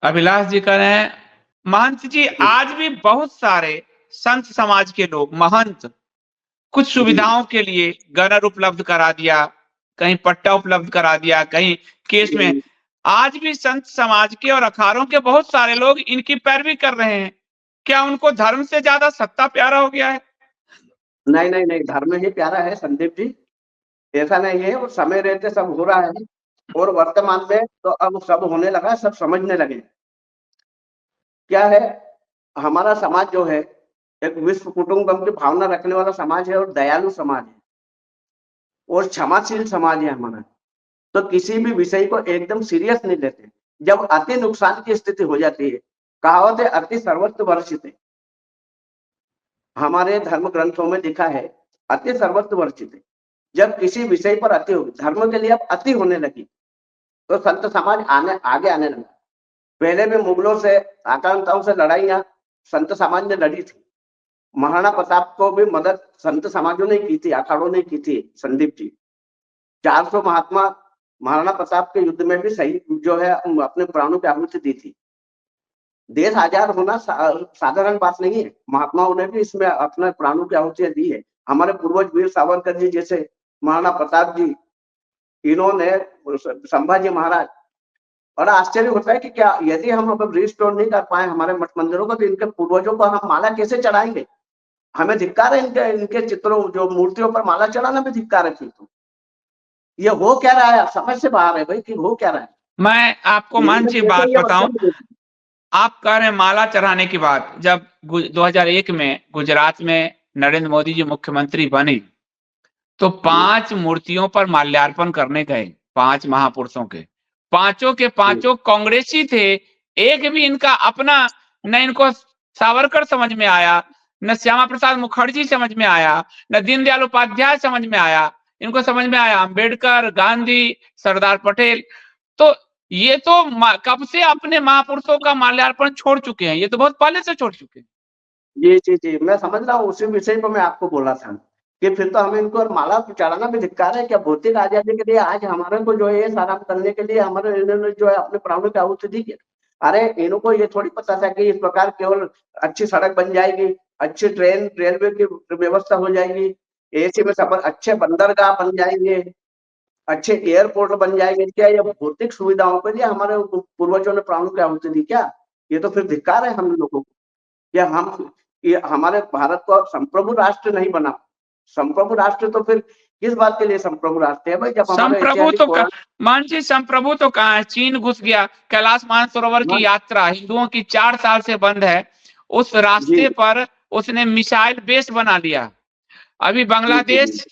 अभिलाष जी कह रहे हैं, महंत जी जी आज भी बहुत सारे संत समाज के लोग, महंत कुछ जी सुविधाओं के लिए गनर उपलब्ध करा दिया, कहीं पट्टा उपलब्ध करा दिया, कहीं केस में, जी। आज भी संत समाज के और अखाड़ों के बहुत सारे लोग इनकी पैरवी कर रहे हैं। क्या उनको धर्म से ज्यादा सत्ता प्यारा हो गया है? नहीं नहीं नहीं, धर्म ही प्यारा है संदीप जी, ऐसा नहीं है। और समय रहते सब हो रहा है, और वर्तमान में तो अब सब होने लगा, सब समझने लगे। क्या है, हमारा समाज जो है एक विश्व कुटुंबकम की भावना रखने वाला समाज है, और दयालु समाज है, और क्षमाशील समाज है हमारा। तो किसी भी विषय को एकदम सीरियस नहीं लेते। जब अति नुकसान की स्थिति हो जाती है, कहावत है अति सर्वत्र वर्षित है, हमारे धर्म ग्रंथों में लिखा है अति सर्वत्र वर्षित है। जब किसी विषय पर अति होगी, धर्म के लिए अब अति होने लगी, तो संत समाज आगे आने लगा। पहले भी मुगलों से, आक्रांताओं से लड़ाइयां संत समाज ने लड़ी थी। महाराणा प्रताप को भी मदद संत समाजों ने की थी, अखाड़ों ने की थी संदीप जी। 400 महात्मा महाराणा प्रताप के युद्ध में भी सही जो है अपने प्राणों की आहुति दी थी। देश आजाद होना साधारण बात नहीं है, महात्माओं ने भी इसमें अपने प्राणों की आहुतियां दी है। हमारे पूर्वज वीर सावरकर जी जैसे, महाराणा प्रताप जी, इन्होंने, संभाजी महाराज। बड़ा आश्चर्य होता है कि क्या यदि हम अब रिस्टोर नहीं कर पाए हमारे मठ मंदिरों को, तो इनके पूर्वजों को हम माला कैसे चढ़ाएंगे? हमें धिक्कार है इनके चित्रों, जो मूर्तियों पर माला चढ़ाना भी धिक्कार है। तो ये हो क्या रहा है, समझ से बाहर है भाई कि हो क्या रहा है। मैं आपको इन्हीं महंत में जी कैसे बात ये बताऊं, वचन। आप कह रहे हैं माला चढ़ाने की बात। जब 2001 में गुजरात में नरेंद्र मोदी जी मुख्यमंत्री बने, तो 5 मूर्तियों पर माल्यार्पण करने गए, 5 महापुरुषों के। पांचों के पांचों कांग्रेसी थे। एक भी इनका अपना, न इनको सावरकर समझ में आया, न श्यामा प्रसाद मुखर्जी समझ में आया, न दीनदयाल उपाध्याय समझ में आया। इनको समझ में आया अम्बेडकर, गांधी, सरदार पटेल। तो ये तो कब से अपने महापुरुषों का माल्यार्पण छोड़ चुके हैं, ये तो बहुत पहले से छोड़ चुके हैं। जी जी जी, मैं समझ रहा हूँ, उसी विषय पर मैं आपको बोला था कि फिर तो हमें इनको और माला चढ़ाना भी धिक्कार है। क्या भौतिक आजादी के लिए आज हमारे को जो है सारा करने के लिए हमारे इन्होंने जो है अपने प्राणों की आहुति दी है। अरे इनको ये थोड़ी पता था कि इस प्रकार केवल अच्छी सड़क बन जाएगी, अच्छी ट्रेन रेलवे की व्यवस्था हो जाएगी, एसी में सफर, अच्छे बंदरगाह बन जाएंगे, अच्छे एयरपोर्ट बन जाएंगे। क्या ये भौतिक सुविधाओं के लिए हमारे पूर्वजों ने प्राणों की आहुति दी क्या? ये तो फिर धिक्कार है हम लोगों को। या हम, ये हमारे भारत को संप्रभु राष्ट्र नहीं बना। संप्रभु राष्ट्र तो फिर किस बात के लिए संप्रभु राष्ट्र है भाई, जब हमारे संप्रभु ऐतिहासिक तो पुराण। मान जी, संप्रभु तो कहाँ है, चीन घुस गया। कैलाश मानसरोवर की यात्रा हिंदुओं की 4 साल से बंद है, उस जी रास्ते पर उसने मिसाइल बेस बना लिया। अभी जी जी जी बांग्लादेश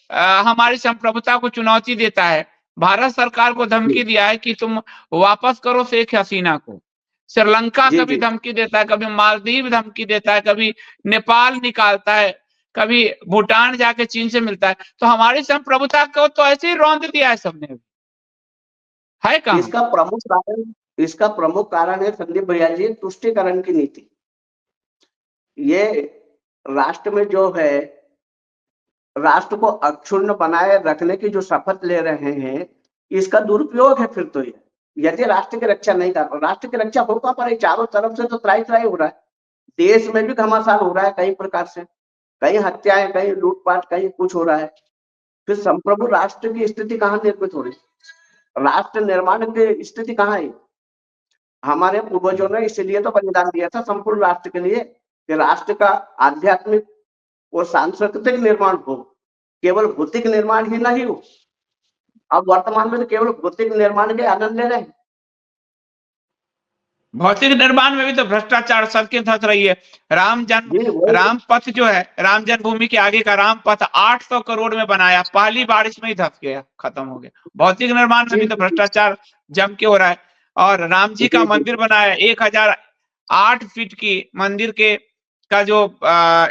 हमारी संप्रभुता को चुनौती देता है। भारत सरकार को जी धमकी दिया है कि तुम वापस करो शेख हसीना को। श्रीलंका जी कभी जी। धमकी देता है, कभी मालदीव धमकी देता है, कभी नेपाल निकालता है, कभी भूटान जाके चीन से मिलता है। तो हमारी संप्रभुता को तो ऐसे ही रौंद दिया है सबने, है कहाँ? इसका प्रमुख कारण है संदीप भैया जी, तुष्टिकरण की नीति। ये राष्ट्र में जो है, राष्ट्र को अक्षुण्ण बनाए रखने की जो शपथ ले रहे हैं, इसका दुरुपयोग है फिर तो ये। यदि राष्ट्र की रक्षा नहीं कर, राष्ट्र की रक्षा हो कहां पर, चारों तरफ से तो त्राही त्राही हो रहा है। देश में भी घमासान हो रहा है कई प्रकार से, कहीं हत्याएं, कहीं लूटपाट, कहीं कुछ हो रहा है। फिर संप्रभु राष्ट्र की स्थिति कहां निर्मित हो रही, राष्ट्र निर्माण की स्थिति कहां है? हमारे पूर्वजों ने इसलिए तो बलिदान दिया था संपूर्ण राष्ट्र के लिए, कि राष्ट्र का आध्यात्मिक और सांस्कृतिक निर्माण हो, केवल भौतिक निर्माण ही नहीं हो। अब वर्तमान में तो केवल भौतिक निर्माण के आनंद ले रहे हैं। भौतिक निर्माण में भी तो भ्रष्टाचार सबके धस रही है। राम पथ जो है, राम जन्मभूमि के आगे का राम पथ 800 करोड़ में बनाया, पहली बारिश में ही धस गया, खत्म हो गया। भौतिक निर्माण में भी तो भ्रष्टाचार जम के हो रहा है। और राम जी का मंदिर बनाया, 1008 फीट की मंदिर के का जो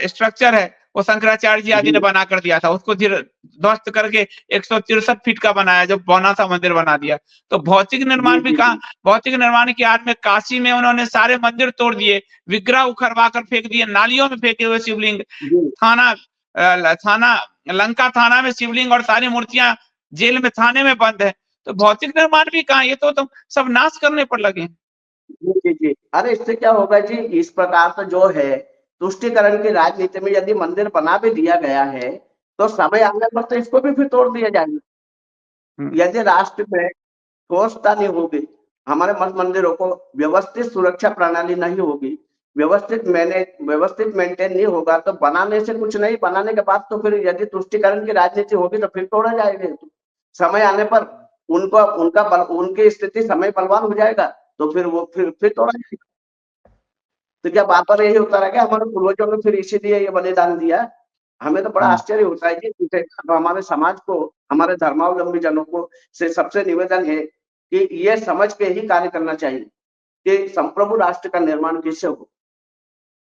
स्ट्रक्चर है, वो शंकराचार्य जी आदि ने बना कर दिया था, उसको ध्वस्त करके 163 फीट का बनाया, जो बौना सा मंदिर बना दिया। तो भौतिक निर्माण भी कहाँ, भौतिक निर्माण की आड़ में काशी में उन्होंने सारे मंदिर तोड़ दिए, विग्रह उखड़वा कर फेंक दिए, नालियों में फेंके हुए शिवलिंग, थाना लंका थाना में शिवलिंग और सारी मूर्तियां जेल में, थाने में बंद है। तो भौतिक निर्माण भी कहाँ, ये तो सब नाश करने पर लगे हैं। जी। अरे इससे क्या होगा जी, इस प्रकार से जो है तुष्टिकरण की राजनीति में यदि मंदिर बना भी दिया गया है, तो समय आने पर तो इसको भी फिर तोड़ दिया जाएगा। यदि राष्ट्र में ठोसता नहीं होगी, हमारे मठ मंदिरों को व्यवस्थित सुरक्षा प्रणाली नहीं होगी, व्यवस्थित मेंटेन नहीं होगा, तो बनाने से कुछ नहीं, बनाने के बाद तो फिर यदि तुष्टिकरण की राजनीति होगी तो फिर तोड़ा जाएगा। समय आने पर उनको उनकी स्थिति समय बलवान हो जाएगा, तो फिर वो फिर तोड़ा जाएगा। तो क्या बार बार यही होता रहेगा? हमारे पूर्वजों ने फिर इसीलिए ये बलिदान दिया। हमें तो बड़ा आश्चर्य होता है कि हमारे समाज को, हमारे धर्मावलंबी जनों को से सबसे निवेदन है कि ये समझ के ही कार्य करना चाहिए कि संप्रभु राष्ट्र का निर्माण कैसे हो।